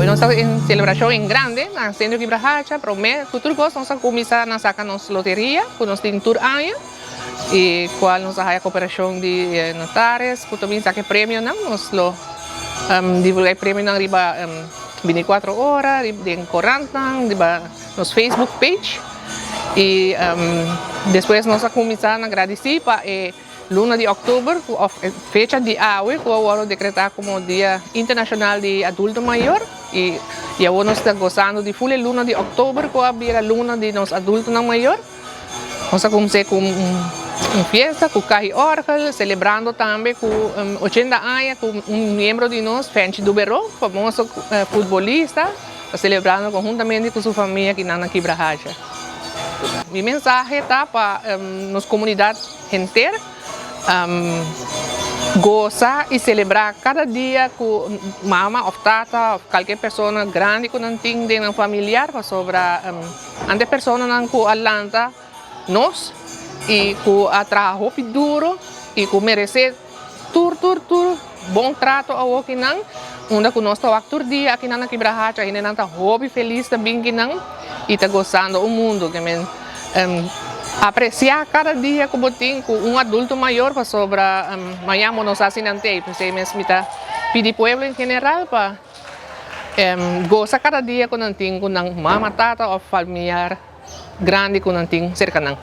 nossa celebração em grande, na Centro Quibrahacha, promete, futuro gosto, nós começar a sacar nossa loteria, com nosso tour aia, e qual nossa a cooperação de notários, que também saque prêmio, não, nós lo divulgar prêmio na riba 24 horas, de 40, riba nos Facebook page, e depois nós começar a agradecer para luna de outubro, fecha de AUE, que agora decretar como Dia Internacional de Adulto Maior, e agora nós estamos gozando de full luna de outubro, que é a luna de nos adultos maior. Nós começar com festa, com carro orgel, celebrando também com 80 anos, com membro de nós, Fenci Duberó, famoso futebolista, celebrando conjuntamente com sua família aqui na Quibrahacha. Minha mensagem está para nossa comunidade inteira, gozar e celebrar cada dia com mama ou tata ou qualquer pessoa grande que não tem de familiar sobre ante pessoa não com Atlanta nós e com a trabalho duro e com merecer tudo bom trato ao que não onde que nós estamos todo dia aqui na Quibrahacha e não está hobby feliz também que não e está gostando o mundo que apreciar cada dia como tem com adulto maior para sobre amanhã nós assinante porque mesmo está pedir povo em geral para gozar cada dia com não tem com mama tata ou familiar grande com não tem cerca não